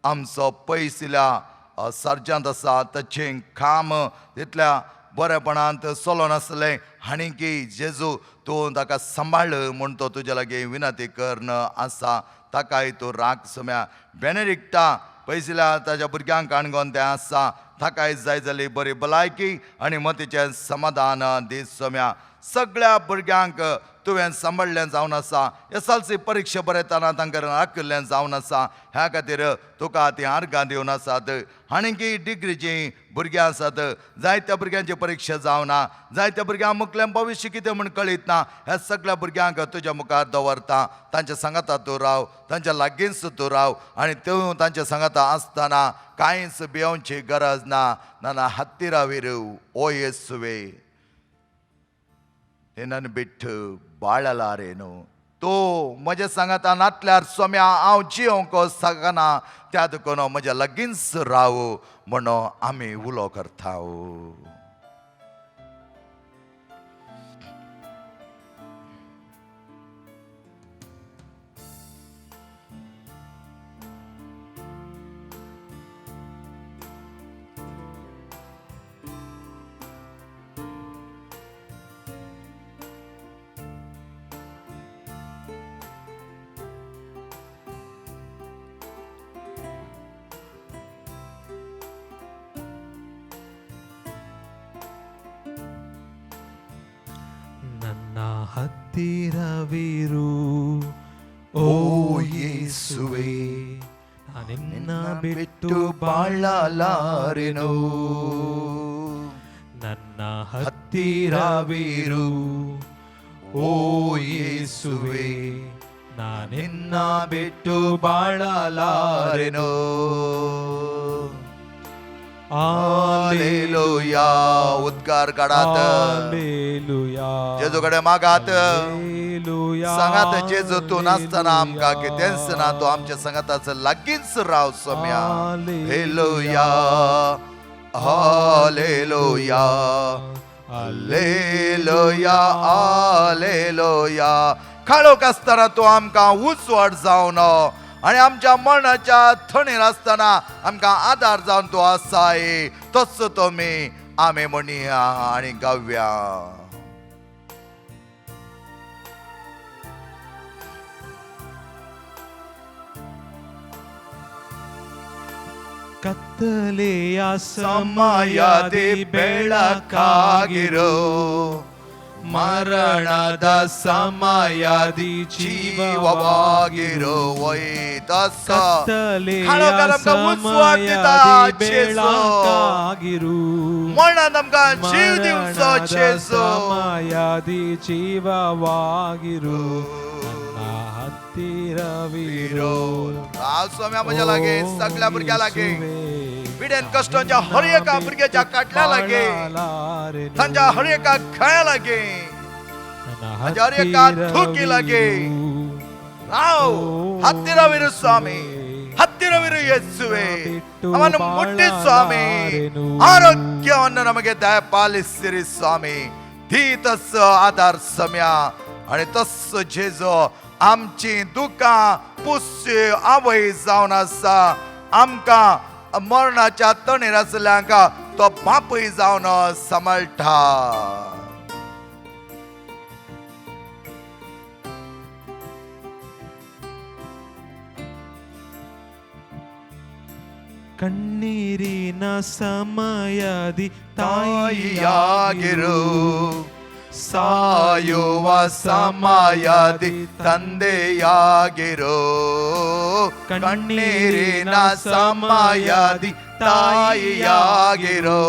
आमचो पयसल्या सर्जंट आसा, ताचें काम तितल्या बरेपणांत चलोन आसलें. आनी की जेजू तूं ताका सांबाळ म्हूण तो तुजे लागीं विनंती करन आसा. ताकाय तूं राख सम्या. बेनेडिक्टा पयसल्या ताच्या भुरग्यांक आणगोन तें आसा. ताकाय जाय जाली बरी भलायकी आनी मतीचें समाधान दी सम्या. सगळ्या भुरग्यांक तुवें सांबाळलें जावन आसा. SLC परिक्षा बरयतना तांकां राखिल्लें जावन आसा. ह्या खातीर तुका तीं आर्गां दिवन आसात. आनीक डिग्रीचीं भुरग्यां आसात. जायत्या भुरग्यांची परिक्षा जावना. जायत्या भुरग्यांक मुखलें भविश्य कितें म्हूण कळीत ना. ह्या सगळ्या भुरग्यांक तुज्या मुखार दवरता. तांच्या सांगाता तूं राव, तांच्या लागींच तूं राव. आनी तूं तांच्या सांगाता आसतना कांयच भियोवची गरज ना. नाना हत्तिराविरू ओ येसुवे निನ್ನನ್ನು ಬಿಟ್ಟು ಬಾಳಲಾರೇನು. तो म्हजे सांगाता नातल्यार सोम्या हांव जियोंक सगना. त्या देखून म्हज्या लागींच राव म्हूण आमी उलो करता. ನನ್ನ ಹತ್ತಿರವಿರು ಓ ಯೇಸುವೆ ನಿನ್ನ ಬಿಟ್ಟು ಬಾಳಲಾರೆನು ನನ್ನ ಹತ್ತಿರವಿರು ಓ ಯೇಸುವೆ ನಾನಿನ್ನ ನಿನ್ನ ಬಿಟ್ಟು ಬಾಳಲಾರೆನು हालेलुया उद्गार काढात हालेलुया जेजूकडे मागात हालेलुया सांगात जेजू तू नसताना आमका की तेंसना तू आमच्या संगताचं लागींच राव सम्या हालेलुया हालेलुया हालेलुया हालेलुया काळोख असताना तू आमका उसवाट जावन आणि आमच्या मरणाच्या थणीर असताना आमका आधार जावन तू आसाय तस तो मी आम्ही म्हणया आणि गावया ಕತ್ತಲೆಯ ಸಮಯದಿ ಬೆಳಕಾಗಿರೋ ಮರಣದ ಸಮಯದಿ ಜೀವವಾಗಿರೋ ವೈತಸ ಕತ್ತಲೆಯ ಸಮಯದಿ ಬೆಳಕಾಗಿರು ಮರಣ ನಮ್ಗ ಜೀವ ದಿವಸ ಚೇಸೋ ಸಮಯದಿ ಜೀವವಾಗಿರು ನನ್ನ ಹತ್ತಿರವಿರೋ आज सोम्या मजा लागे सगळ्या भुरग्या लागे पिड्यान कष्टांच्या हर एका भुरग्याच्या काटल्या लागे तांच्या हर एका खाया लागे तांच्या हर एका थुकी लागे राव हत्तिरविरु स्वामी ಹತ್ತಿರವಿರು ಯೇಸುವೆ ಅವನು ಮುಟ್ಟಿ ಸ್ವಾಮಿ ಆರೋಗ್ಯವನ್ನು ನಮಗೆ ದಯಪಾಲಿಸಿರಿ ಸ್ವಾಮಿ ಧೀತಸ್ आधार सम्या आणि तस जेजो आमची दुःखा पुस्य आवय जावन आसा आमका मरणाच्या तणेर आसल्यांक तो बापूय जावन सांबाळटा ಕಣ್ಣೀರಿನ ಸಮಯದಿ ತಾಯಿಯಾಗಿರು ಸಾಯುವ ಸಮಯದಿ ತಂದೆಯಾಗಿರೋ ಕಣ್ಣೀರಿನ ಸಮಯದಿ ತಾಯಿಯಾಗಿರೋ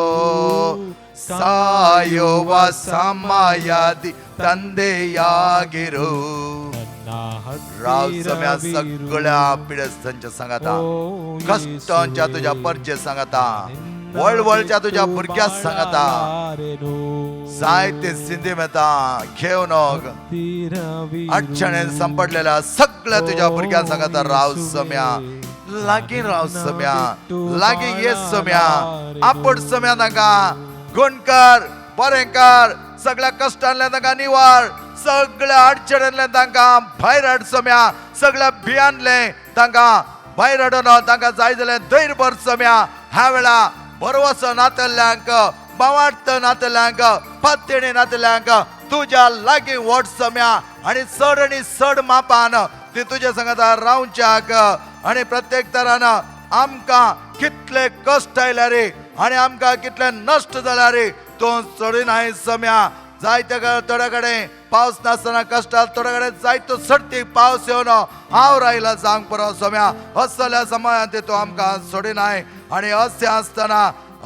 ಸಾಯುವ ಸಮಯದಿ ತಂದೆಯಾಗಿರೋ राव सम्या सगळ्या पिडस्तांच्या सांगाता कष्टांच्या तुझ्या परचे सांगाता वळवळच्या तुझ्या भुरग्या सांगाता जायते सिंधी मेता घेऊन अडचणीन संपडलेल्या सगळ्या तुझ्या भुरग्या सांगाता राव सम्या लागी राव सम्या लागी ये सम्या आपण सम्या तांका गुणकार बरेंकार सगळ्या कष्टांतल्या तांका निवार सगळ्या अडचणींतले तांकां भायर हाड सम्या सगळ्या भियांतले तांकां भायर हाडून तांकां जाय जाल्यार धैर्यभर सम्या ह्या वेळा बरोवसो नातल्ल्यांक बावार्थ नातल्ल्यांक पातळी नातल्ल्यांक तुज्या लागीं वट सम्या आनी चड मापान ती तुज्या सांगाता रावच्याक आनी प्रत्येक तरान आमकां कितले कश्ट आयल्या रे आनी आमकां कितले नश्ट जाल्या रे तूं चडिनाय सम्या जायत्या थोड्या कडेन पावस नासतना कश्टाल थोड्या कडेन जायतो सर्ती पावस येवन हांव रायला सांग परो सम्या असल्या समयात तूं आमकां सोडिनाय आनी अशें आसतना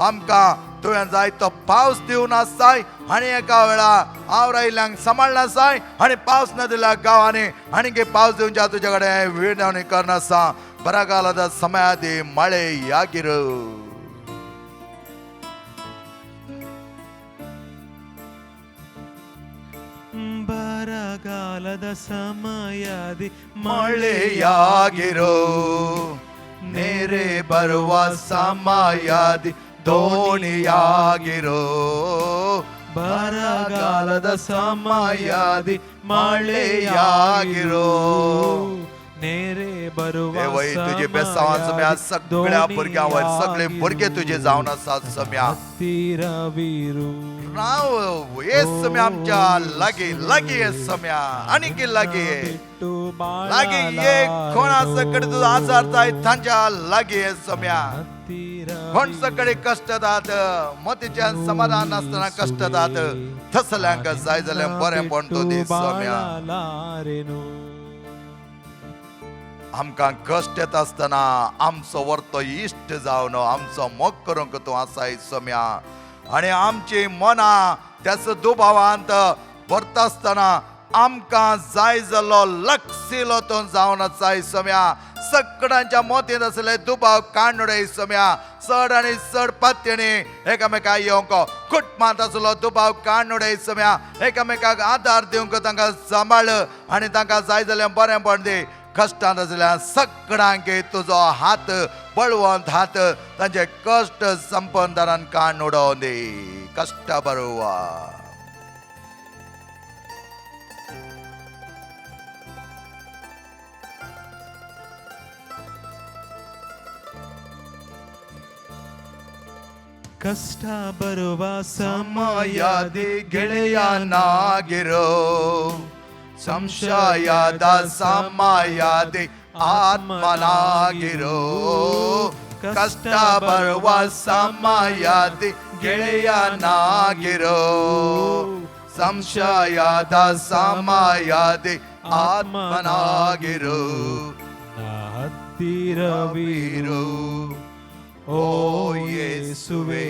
आमकां तुवें जायतो पावस दिवन आसाय आनी एका वेळा हांव रायल्यांक सांबाळना आसाय आनी पावस न दिल्या गांवांनी आनीक पावस दिवच्या तुजे कडेन विणवणी करनासा ಬರಗಾಲದ ಸಮಯದಿ ಮಳೆಯಾಗಿರು ಬರಗಾಲದ ಸಮಯದಿ ಮಳೆಯಾಗಿರು ನೆರೆ ಬರುವ ಸಮಯದಿ ದೋಣಿಯಾಗಿರು ಬರಗಾಲದ ಸಮಯದಿ ಮಳೆಯಾಗಿರು नेरे बरुवा देवई तुझे बेसावान सम्या सगळ्या भुरग्यांवर सगळे भुरगे तुझे जावन आसात सम्या हत्तीरविरू राव ये सम्या आमच्या लागी लागी ये सम्या आणि की लागी लागी ये कोणा सकड तू आजार जाय तांच्या लागी ये सम्या कोण सकडे कष्ट दात मतीच्या समाधान नसताना कष्ट दात तसल्यांक जाय जाल्यार बरेंपण तूं दी सम्या बाळालारेनु आमकां कश्ट येता आसतना आमचो वर्तो इश्ट जावन आमचो मोग करूंक तूं आसाय सम्या आनी आमची मनां त्याच दुबावांत व्हरता आसतना आमकां जाय जाल्लो लक्षिलो तूं जावन आसाय सम्या सगळ्यांच्या मोतींत आसले दुबाव काडून उडय सम्या चड आनी चड पातयेनी एकामेकाक येवंक कुटुंबांत आसलो दुबाव काडून उडय सम्या एकामेकाक आदार दिवंक तांकां सांबाळ आनी तांकां जाय जाल्यार बरेंपण दी कश्टांत आसल्या सगळ्यांक तुजो हात बळवंत हात तांचे कश्ट संपदारान काडून उडोवन दी कश्ट बरोवा ಕಷ್ಟ ಬರುವ ಸಮಯದಿ ಗೆಳೆಯನಾಗಿರೋ ಸಂಶಯದ ಸಮಯದಿ ಆತ್ಮನಾಗಿರೋ ಕಷ್ಟ ಬರುವ ಸಮಯದಿ ಗೆಳೆಯನಾಗಿರೋ ಸಂಶಯದ ಸಮಯದಿ ಆತ್ಮನಾಗಿರೋ ನಾ ಹತ್ತಿರವಿರು ಓ ಯೇಸುವೆ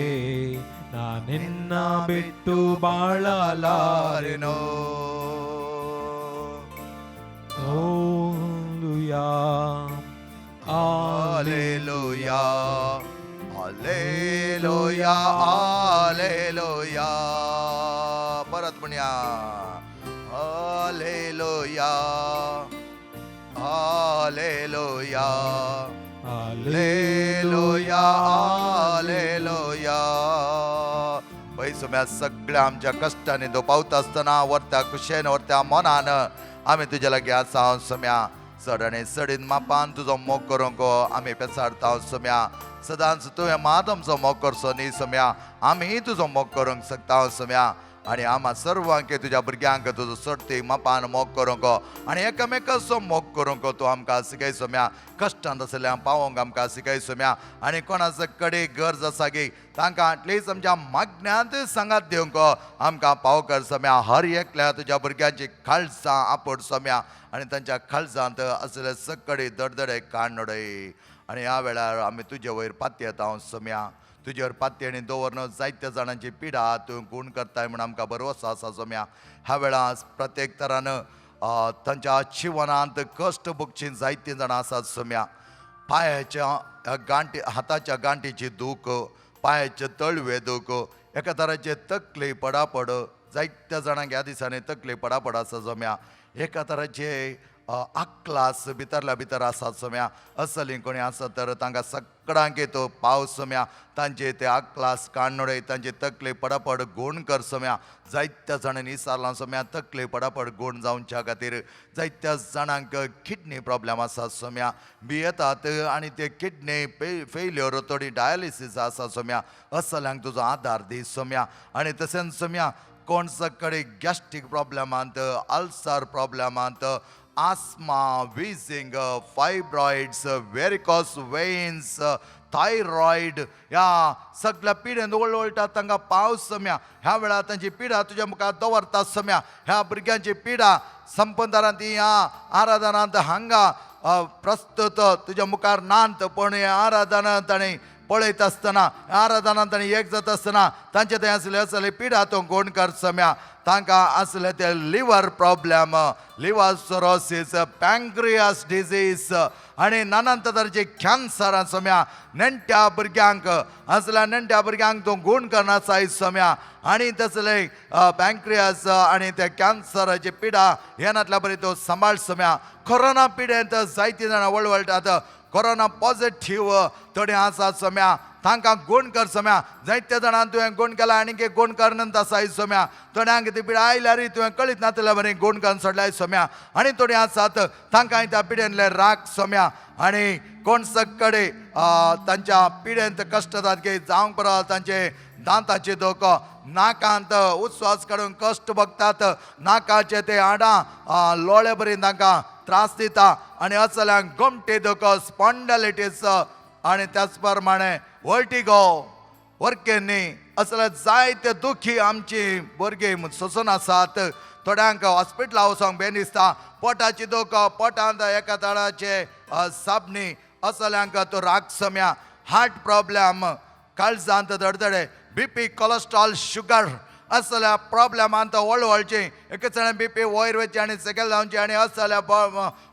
ನಾ ನಿನ್ನ ಬಿಟ್ಟು ಬಾಳಲಾರೆನೋ Hallelujah. Hallelujah. Hallelujah. Hallelujah. परत म्हणूया Hallelujah. Hallelujah. Hallelujah. Hallelujah. पै सम्या सगळ्या आमच्या कष्टाने दुपावता आसतना वर्त्या कुशेन वर्त्या मनान आमी तुज्या लागीं आसा सम्या चड आनी चडीन मापान तुजो मोग करूंक आमी पेसाडता सम्या सदांच तुवें मात आमचो मोग करचो न्ही सम्या आमी तुजो मोग करूंक शकता सम्या आनी आम्हा सर्वांक तुज्या भुरग्यांक तुजो चडती मापान मोग करूंक आनी एकामेकाचो मोग करूंक तूं आमकां शिकय सम्या कश्टांत आसल्या पावोंक आमकां शिकय सम्या आनी कोणाचो कडेक गरज आसा गे तांकां एटलीस्ट आमच्या मागण्यांत सांगात दिवंक आमकां पाव कर सम्या हर एकल्या तुज्या भुरग्यांची खालसां आपड सम्या आनी तांच्या खालसांत असले सकडी दडदडे काडून उडय आनी ह्या वेळार आमी तुजे वयर पातये येता सम्या तुजेर पातयेणी दवरन जायत्या जाणांची पिडा तूं गुण करताय म्हण आमकां बरोवसो आसा सम्या ह्या वेळार प्रत्येक तरान तांच्या जिवनांत कश्ट भोगची जायतीं जाणां आसात सम्या पांयाच्या गांठी हाताच्या गांठीची दूख पांयाचे तळवे दूख एका तराचे तकली पडापड जायत्या जाणांक ह्या दिसांनी तकली पडापड आसा सम्या एका तराचे आक्लास भितरल्या भितर आसात सम्या असली कोणी आसत तर तांकां सगळ्यांक तो पाव सम्या तांचे ते आक्लास काडून उडय तांचे तकले पडापड गुण कर सम्या जायत्या जाणांनी विचारलां सम्या तकले पडापड गुण जावच्या खातीर जायत्या जाणांक किडनी प्रॉब्लेम आसा सम्या भियेतात आनी ते किडनी फेल्युअर थोडी डायलिसीस आसा सम्या असल्यांक तुजो आदार दी सम्या आनी तशेंच सम्या कोण सकडे गॅस्ट्रीक प्रॉब्लेमांत अल्सर प्रॉब्लेमांत asthma, wheezing, fibroids, varicose veins, thyroid ह्या सगळ्या पिढ्यान ओळटा तांकां पावस सम्या ह्या वेळार तांची पिडा तुज्या मुखार दवरता सम्या ह्या भुरग्यांची पिडा संपदारांत ह्या आराधनांत हांगा प्रस्तुत तुज्या मुखार नांत पण ह्या आराधनांत ताणें पळयत आसतना आराधनांत ताणें एक जाता आसतना तांचे थंय असले पिडा तो गोण कर सम्या तांकां असले ते liver problem liver cirrhosis pancreas disease आनी नाना तरांचे कॅन्सर सम्या नेण्ट्या भुरग्यांक असल्या नेण्ट्या भुरग्यांक तूं गुण करना जाय सम्या आनी तसले पँक्रियास आनी ते कॅन्सराची पिडा ह्यानातल्या बरी तूं सांबाळ सम्या कोरोना पिडेंत जायतीं जाणां वळवळटात कोरोना पॉझिटिव्ह थोडे आसात सम्या तांकां गुण कर सम्या जायत्या जाणां तुवें गुण केला आनीक एक गुण करनंत आसाय सम्या थोड्यांक ती पिडा आयल्यार तुवें कळीत नातल्या बरें गुण करून सोडल्याय सम्या आनी थोडीं आसात तांकां त्या पिडेंतले राग सम्या आनी कोण सककडे तांच्या पिडेंत कश्ट जातात की जावंक परत तांचे दांताचे दुख नाकांत उस्वास काडून कश्ट भोगतात नाकाचे ते आडां लोळे बरी तांकां त्रास दिता आनी असल्यांक घुमटी दुख स्पॉन्डायलिटीस आनी त्याच प्रमाणे वर्टिगो वरकेनी असले जायते दुखी आमची भुरगे सोसून आसात थोड्यांक हॉस्पिटला वचोंक बेन दिसता पोटाची दुख पोटांत एका तळाचे साबणी असल्यांक तो राग सम्या हार्ट प्रॉब्लेम काळजांत धडधडे BP कोलेस्ट्रॉल शुगर असल्या प्रॉब्लेमांत वळवळची एक जण BP वयर वयची आनी सकयल जावची आनी असल्या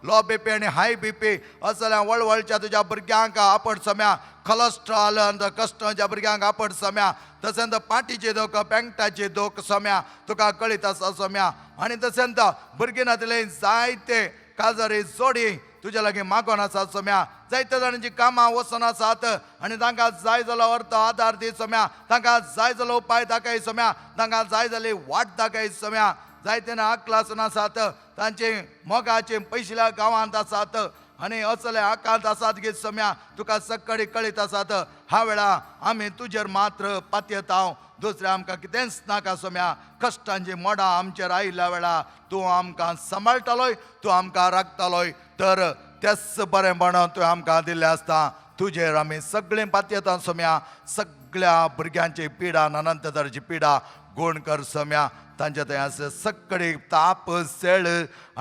लो BP आनी हाय BP असल्या वळवळच्या तुज्या भुरग्यांक आपट सम्या कोलेस्ट्रॉल कष्ट ज्या भुरग्यांक आपट सम्या तशेंच पाटीचे दोक पेंगटाचे दोक सम्या तुका कळीत आसा सम्या आनी तशेंच भुरगीं जायते काजरी जोडी तुज्या लागीं मागोन आसा सम्या जायते जाणांची कामां वचून आसात आनी तांकां जाय जालो अर्थ आदार दी सम्या तांकां जाय जालो उपाय दाखय सम्या तांकां जाय जाली वाट दाखय सम्या जायते आकलासून आसात तांचे मोगाचे पयशिल्या गांवांत आसात आनी असले आकांत आसात गे सम्या तुका सक्कडी कळीत आसात ह्या वेळा आमी तुजेर मात्र पातयेतांव दुसरें आमकां कितेंच नाका सम्या कश्टांची मोडां आमचेर आयिल्ल्या वेळा तूं आमकां सांबाळटलोय तूं आमकां राखतलोय तर तेच बरेंपणां तुवें आमकां दिल्लें आसता तुजेर आमी सगळीं पातयेता सम्या सगळ्या भुरग्यांची पिडा अनंत तरेची पिडा गूण कर सम्या तांचे थंय आसा सक्कडी ताप सेळ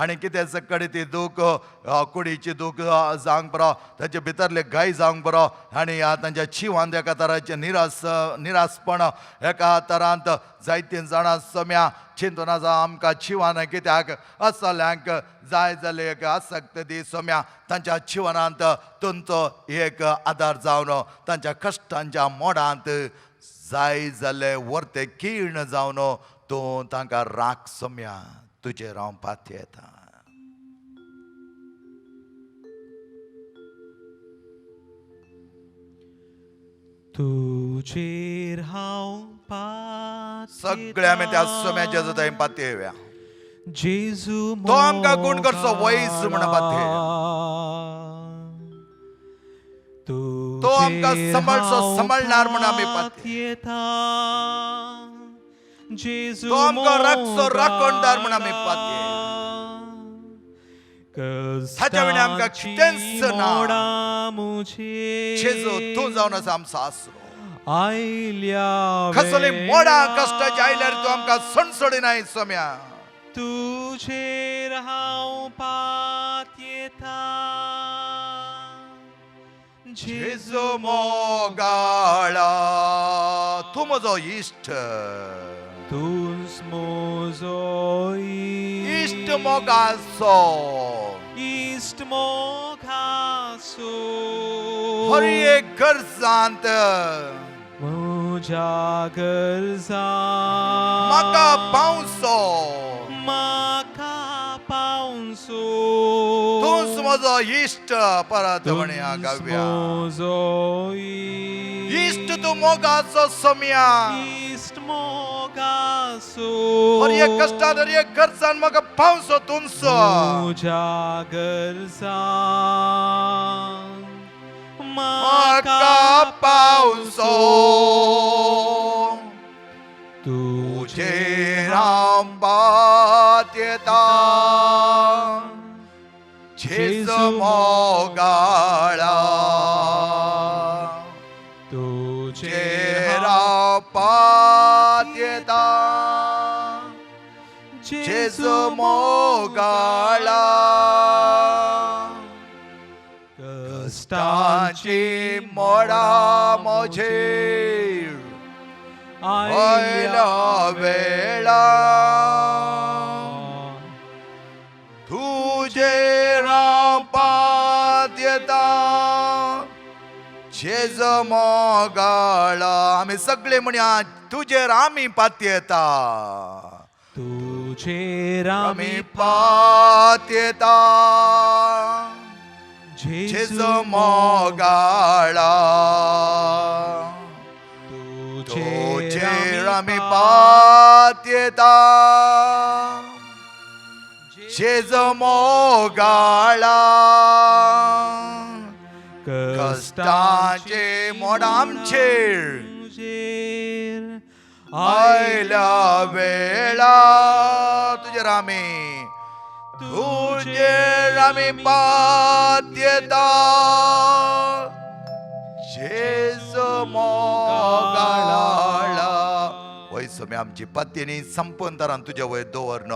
आनी कितें सक्कडी ती दूख कुडीची दूख जावंक बरो ताचे भितरले गाय जावंक बरो आनी तांच्या जिवांत एका तराचें निरासपण एका तरांत जायतीं जाणां सम्या चिंतून आसा आमकां जिवान कित्याक असल्यांक जाय जाल्यार एक आसक्त दी सम्या तांच्या जिवनांत तुमचो एक आदार जावन तांच्या कश्टांच्या मोडांत जाय जाल्यार वर्ते कीर्ण जावन तूं तांकां राख सम्या तुजेर हांव पातयेता तुजेर हांव पातयेता सगळे आमी त्या सम्याच्या थंय पातयेवया जेजू तो आमकां गूण करचो वैस म्हण पातयेया तो आमकां सांबाळणार म्हण आमी पातयेता जेजू तो आमकां राखचो राखणदार म्हण आमी पातयेया हाच्या विणे आमकां कितेंच ना जेजू तूं जावन आसा आमचो आसरो आयल्या कसली मोडा कश्टाची आयल्यार तूं आमकां सणसणीनाय सम्या तुजेर हांव पातयेता जेजू मोगाळा तूं म्हजो इश्ट तूंच म्हजो इश्ट मोगाचो इश्ट मोगाचो हर एक गरजांत म्हज्या गरजांत म्हाका पावसो तूंच म्हजो इश्ट परत म्हणया गावया म्हजो इश्ट तूं मोगाचो सम्या इश्ट मोगाचो हर एक कश्टांत हर एक गरजांत म्हाका पावसो तुमचो म्हज्या गरजांत म्हाका पावसो तुजेर हांव पातयेता जेजू मोगाळा तुजेर हांव पातयेता जेजू मोगाळा कश्टांची मोडा म्हजेर आयल्या वेळा तुजेर हांव पातयेता जेजू मोगाळा आमी सगळे म्हणया तुजेर आमी पातयेता तुजेर आमी पातयेता जेजू मोगाळा तुजेर आमी पातयेता जेजू मोगाळा कश्टांचे मोड आमचेर आयल्या वेळा तुजेर आमी पातयेता जेजू मोगाळा सोम्या आमची पत्नी संपून तरान तुझ्या वयर दवरन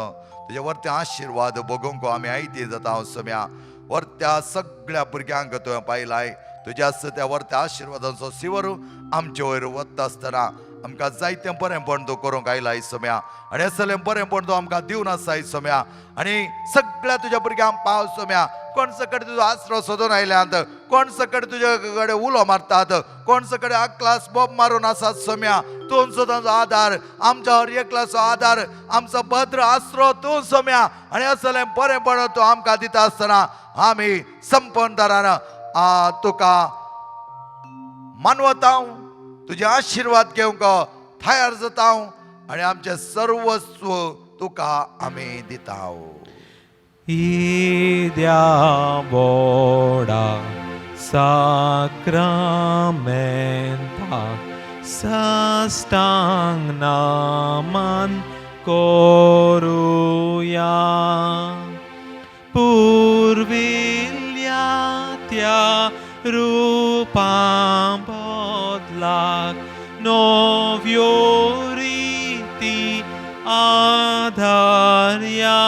तुझ्या वरते आशीर्वाद बगोवंक आमी आयती जाता हांव सोम्या वरत्या सगळ्या भुरग्यांक तुवें पायलाय तुज्या त्या वरत्या आशिर्वादाचो सिवर आमचे वयर वता आसतना आमकां जायतें बरेंपण तूं करूंक आयलाय सोम्या आनी असलें बरेंपण तूं आमकां दिवन आसाय सोम्या आनी सगळ्या तुज्या भुरग्यांक पाव सोम्या कोण सकट तुजो आसरो सोदून आयल्यात कोण सकट तुजे कडेन उलो मारतात कोण सकट आकलास बोब मारून आसात सोम्या तूं सुद्दां आदार आमच्या हर एकल्याचो आदार आमचो भद्र आसरो तूं सोम्या आनी असलें बरेंपण तूं आमकां दिता आसतना आमी संपूर्ण तरान तुका मानवता तुझे आशीर्वाद घेवंक तयार जाता आनी आमचे सर्वस्व तुका आमी दिता Idia boda sacramenta sastang naman koruya purvilyatya rupam bodlak novioriti adharya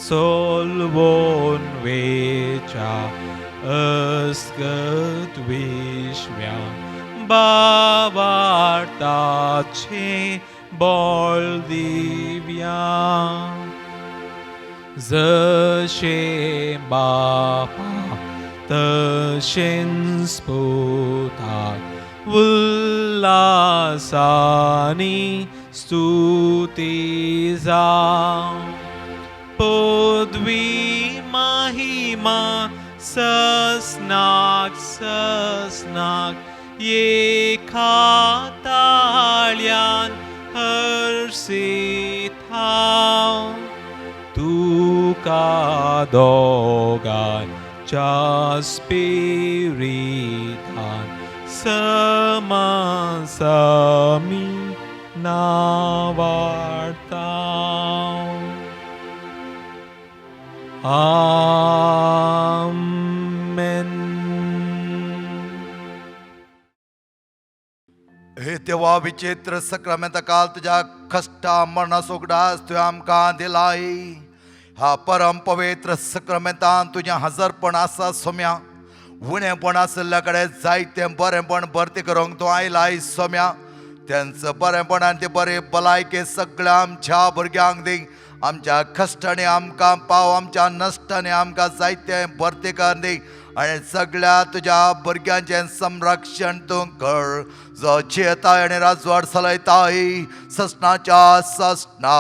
solvon vecha asgat vishmya bavartache bol divya zeshe bapa tashin sputat Ullasani stutiza Podvi mahima sasnak ye khatalyan harsithav tu kadogan jaspiritan samasami navartav Amen. हे तेव्हा विचित्र सक्रमेंत काल तुझ्या कष्टा मरणा सोगडास तुवें आमकां दिलाय हा परम पवित्र सक्रमेंतान तुझें हजरपण आसा सोम्या उणेपण आसल्या कडेन जायतें बरेंपण भरती करूंक तूं आयलाय सोम्या त्यांचं बरेंपण आनी ती बरी भलायकी सगळ्या आमच्या भुरग्यांक दी आमच्या कश्टांनी आमकां पाव आमच्या नश्टांनी आमकां जायतें भरती कर दी आनी सगळ्या तुज्या भुरग्यांचें संरक्षण तूं कर जो जियेताय आनी राजवाड चलयताय ससनाच्या ससना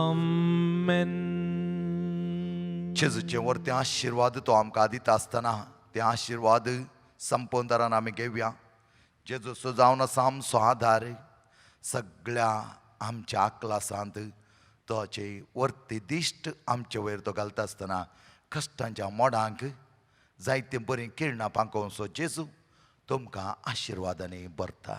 Amen. जेजूचे वरते आशीर्वाद तो आमकां दिता आसतना ते आशीर्वाद संपोवन तरान आमी घेवया जेजूचो जावन आसा आमचो आधार सगळ्या आमच्या आकलासांत तोचे वर्ती दिश्ट आमचे वयर तो घालता आसतना कश्टांच्या मोडांक जायतीं बरीं किरणां पांकोवचो जेजू तुमकां आशिर्वादांनी भरता